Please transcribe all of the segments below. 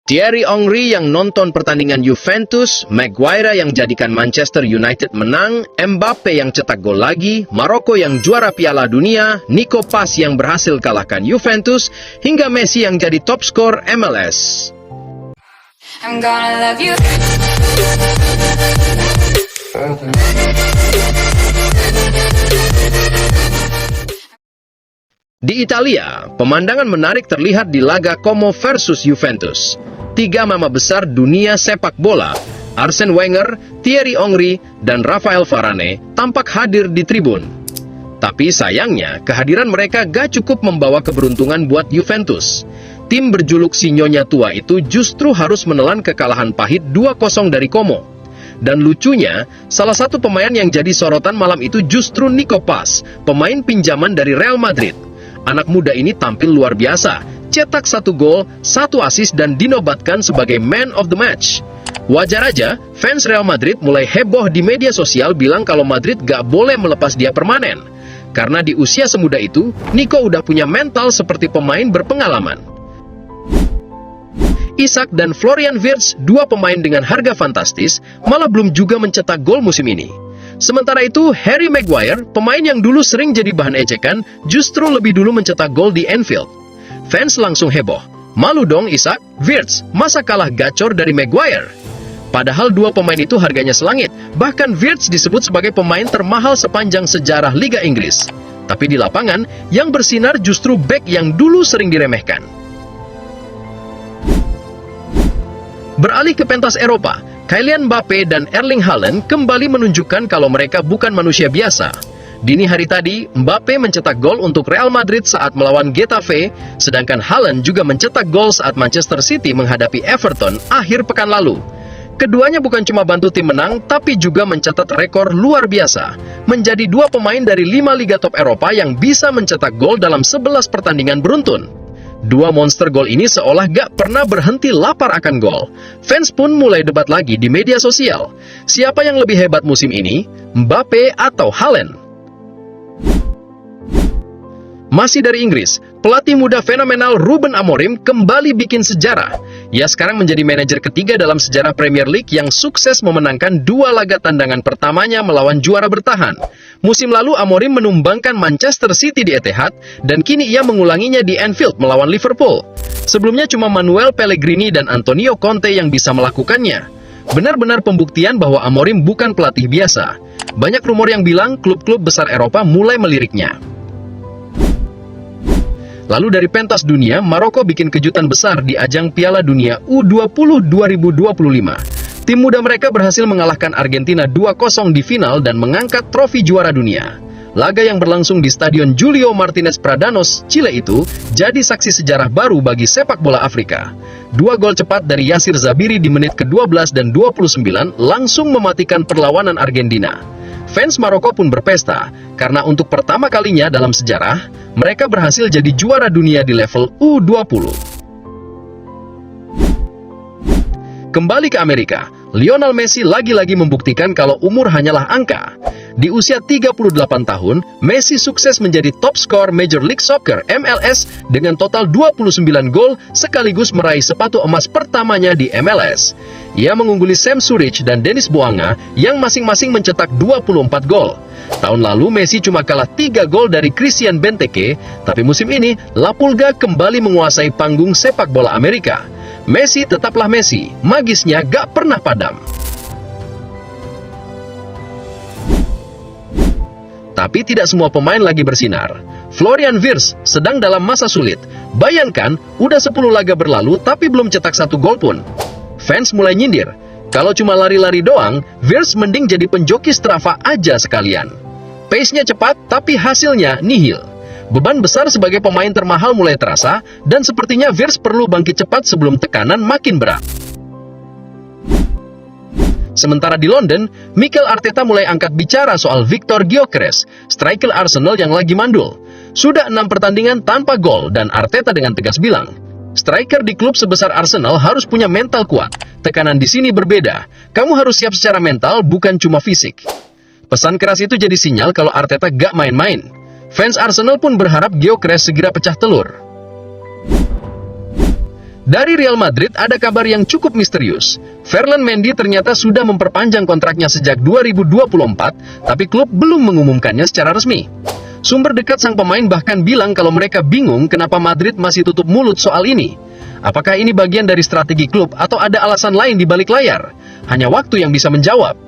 Thierry Henry yang nonton pertandingan Juventus, Maguire yang jadikan Manchester United menang, Mbappe yang cetak gol lagi, Maroko yang juara Piala Dunia, Nico Paz yang berhasil kalahkan Juventus, hingga Messi yang jadi top skor MLS. I'm gonna love you. Di Italia, pemandangan menarik terlihat di laga Como versus Juventus. Tiga mama besar dunia sepak bola, Arsene Wenger, Thierry Henry, dan Rafael Varane, tampak hadir di tribun. Tapi sayangnya, kehadiran mereka gak cukup membawa keberuntungan buat Juventus. Tim berjuluk si Nyonya Tua itu justru harus menelan kekalahan pahit 2-0 dari Como. Dan lucunya, salah satu pemain yang jadi sorotan malam itu justru Nico Paz, pemain pinjaman dari Real Madrid. Anak muda ini tampil luar biasa, cetak 1 gol, 1 assist dan dinobatkan sebagai Man of the Match. Wajar aja, fans Real Madrid mulai heboh di media sosial bilang kalau Madrid gak boleh melepas dia permanen. Karena di usia semuda itu, Nico udah punya mental seperti pemain berpengalaman. Isak dan Florian Wirtz, dua pemain dengan harga fantastis, malah belum juga mencetak gol musim ini. Sementara itu, Harry Maguire, pemain yang dulu sering jadi bahan ejekan, justru lebih dulu mencetak gol di Anfield. Fans langsung heboh. Malu dong Isak, Wirtz, masa kalah gacor dari Maguire? Padahal dua pemain itu harganya selangit, bahkan Wirtz disebut sebagai pemain termahal sepanjang sejarah Liga Inggris. Tapi di lapangan, yang bersinar justru bek yang dulu sering diremehkan. Beralih ke pentas Eropa, Kylian Mbappe dan Erling Haaland kembali menunjukkan kalau mereka bukan manusia biasa. Dini hari tadi, Mbappe mencetak gol untuk Real Madrid saat melawan Getafe, sedangkan Haaland juga mencetak gol saat Manchester City menghadapi Everton akhir pekan lalu. Keduanya bukan cuma bantu tim menang, tapi juga mencatat rekor luar biasa, menjadi dua pemain dari 5 liga top Eropa yang bisa mencetak gol dalam 11 pertandingan beruntun. Dua monster gol ini seolah gak pernah berhenti lapar akan gol. Fans pun mulai debat lagi di media sosial. Siapa yang lebih hebat musim ini, Mbappe atau Haaland? Masih dari Inggris, pelatih muda fenomenal Ruben Amorim kembali bikin sejarah. Ia sekarang menjadi manajer ketiga dalam sejarah Premier League yang sukses memenangkan 2 laga tandangan pertamanya melawan juara bertahan. Musim lalu Amorim menumbangkan Manchester City di Etihad, dan kini ia mengulanginya di Anfield melawan Liverpool. Sebelumnya cuma Manuel Pellegrini dan Antonio Conte yang bisa melakukannya. Benar-benar pembuktian bahwa Amorim bukan pelatih biasa. Banyak rumor yang bilang klub-klub besar Eropa mulai meliriknya. Lalu dari pentas dunia, Maroko bikin kejutan besar di ajang Piala Dunia U20 2025. Tim muda mereka berhasil mengalahkan Argentina 2-0 di final dan mengangkat trofi juara dunia. Laga yang berlangsung di Stadion Julio Martinez Pradanos, Chile itu jadi saksi sejarah baru bagi sepak bola Afrika. 2 gol cepat dari Yasir Zabiri di menit ke-12 dan 29 langsung mematikan perlawanan Argentina. Fans Maroko pun berpesta, karena untuk pertama kalinya dalam sejarah, mereka berhasil jadi juara dunia di level U20. Kembali ke Amerika, Lionel Messi lagi-lagi membuktikan kalau umur hanyalah angka. Di usia 38 tahun, Messi sukses menjadi top skor Major League Soccer (MLS) dengan total 29 gol sekaligus meraih sepatu emas pertamanya di MLS. Ia mengungguli Sam Surridge dan Dennis Bouanga yang masing-masing mencetak 24 gol. Tahun lalu Messi cuma kalah 3 gol dari Christian Benteke, tapi musim ini La Pulga kembali menguasai panggung sepak bola Amerika. Messi tetaplah Messi, magisnya gak pernah padam. Tapi tidak semua pemain lagi bersinar. Florian Wirtz sedang dalam masa sulit. Bayangkan, udah 10 laga berlalu tapi belum cetak 1 gol pun. Fans mulai nyindir. Kalau cuma lari-lari doang, Wirtz mending jadi penjoki Strava aja sekalian. Pace-nya cepat tapi hasilnya nihil. Beban besar sebagai pemain termahal mulai terasa, dan sepertinya Wirtz perlu bangkit cepat sebelum tekanan makin berat. Sementara di London, Mikel Arteta mulai angkat bicara soal Victor Gyökeres, striker Arsenal yang lagi mandul. Sudah 6 pertandingan tanpa gol, dan Arteta dengan tegas bilang, striker di klub sebesar Arsenal harus punya mental kuat. Tekanan di sini berbeda. Kamu harus siap secara mental, bukan cuma fisik. Pesan keras itu jadi sinyal kalau Arteta gak main-main. Fans Arsenal pun berharap Gyökeres segera pecah telur. Dari Real Madrid ada kabar yang cukup misterius. Ferland Mendy ternyata sudah memperpanjang kontraknya sejak 2024, tapi klub belum mengumumkannya secara resmi. Sumber dekat sang pemain bahkan bilang kalau mereka bingung kenapa Madrid masih tutup mulut soal ini. Apakah ini bagian dari strategi klub atau ada alasan lain di balik layar? Hanya waktu yang bisa menjawab.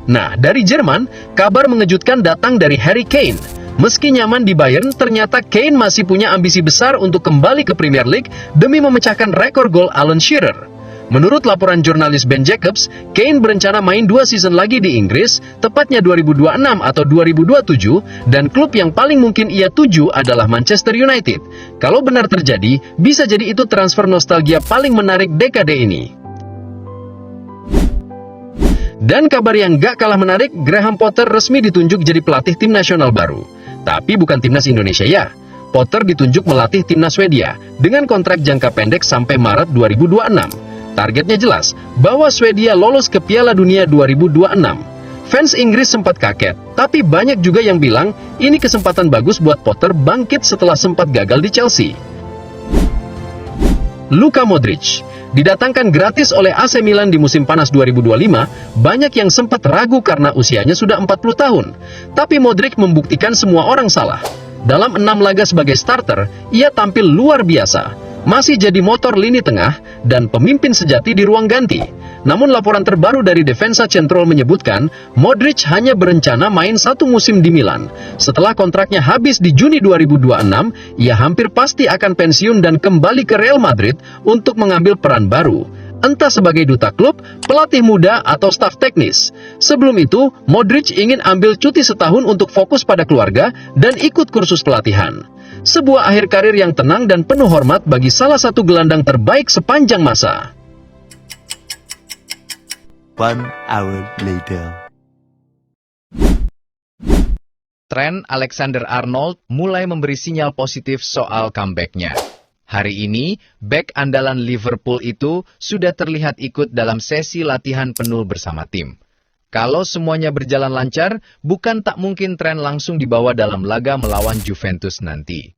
Nah, dari Jerman, kabar mengejutkan datang dari Harry Kane. Meski nyaman di Bayern, ternyata Kane masih punya ambisi besar untuk kembali ke Premier League demi memecahkan rekor gol Alan Shearer. Menurut laporan jurnalis Ben Jacobs, Kane berencana main 2 season lagi di Inggris, tepatnya 2026 atau 2027, dan klub yang paling mungkin ia tuju adalah Manchester United. Kalau benar terjadi, bisa jadi itu transfer nostalgia paling menarik dekade ini. Dan kabar yang gak kalah menarik, Graham Potter resmi ditunjuk jadi pelatih tim nasional baru. Tapi bukan timnas Indonesia ya. Potter ditunjuk melatih timnas Swedia dengan kontrak jangka pendek sampai Maret 2026. Targetnya jelas, bahwa Swedia lolos ke Piala Dunia 2026. Fans Inggris sempat kaget, tapi banyak juga yang bilang ini kesempatan bagus buat Potter bangkit setelah sempat gagal di Chelsea. Luka Modric didatangkan gratis oleh AC Milan di musim panas 2025, banyak yang sempat ragu karena usianya sudah 40 tahun. Tapi Modric membuktikan semua orang salah. Dalam 6 laga sebagai starter, ia tampil luar biasa. Masih jadi motor lini tengah dan pemimpin sejati di ruang ganti. Namun laporan terbaru dari Defensa Central menyebutkan, Modric hanya berencana main 1 musim di Milan. Setelah kontraknya habis di Juni 2026, ia hampir pasti akan pensiun dan kembali ke Real Madrid untuk mengambil peran baru. Entah sebagai duta klub, pelatih muda, atau staf teknis. Sebelum itu, Modric ingin ambil cuti setahun untuk fokus pada keluarga dan ikut kursus pelatihan. Sebuah akhir karir yang tenang dan penuh hormat bagi salah satu gelandang terbaik sepanjang masa. 1 hour later. Trent Alexander-Arnold mulai memberi sinyal positif soal comeback-nya. Hari ini, bek andalan Liverpool itu sudah terlihat ikut dalam sesi latihan penuh bersama tim. Kalau semuanya berjalan lancar, bukan tak mungkin Trent langsung dibawa dalam laga melawan Juventus nanti.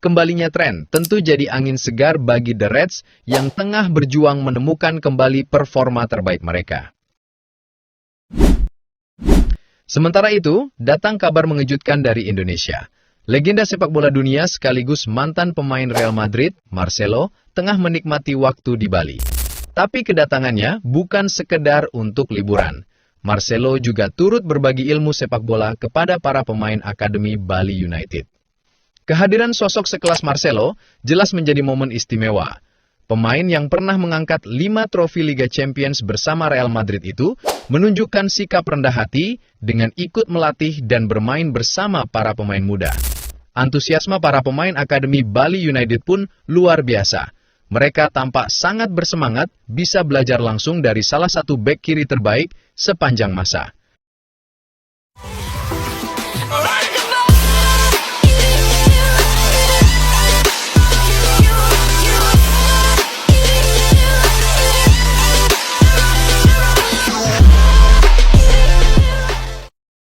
Kembalinya Trent tentu jadi angin segar bagi The Reds yang tengah berjuang menemukan kembali performa terbaik mereka. Sementara itu, datang kabar mengejutkan dari Indonesia. Legenda sepak bola dunia sekaligus mantan pemain Real Madrid, Marcelo, tengah menikmati waktu di Bali. Tapi kedatangannya bukan sekedar untuk liburan. Marcelo juga turut berbagi ilmu sepak bola kepada para pemain Akademi Bali United. Kehadiran sosok sekelas Marcelo jelas menjadi momen istimewa. Pemain yang pernah mengangkat 5 trofi Liga Champions bersama Real Madrid itu menunjukkan sikap rendah hati dengan ikut melatih dan bermain bersama para pemain muda. Antusiasme para pemain Akademi Bali United pun luar biasa. Mereka tampak sangat bersemangat bisa belajar langsung dari salah satu bek kiri terbaik sepanjang masa.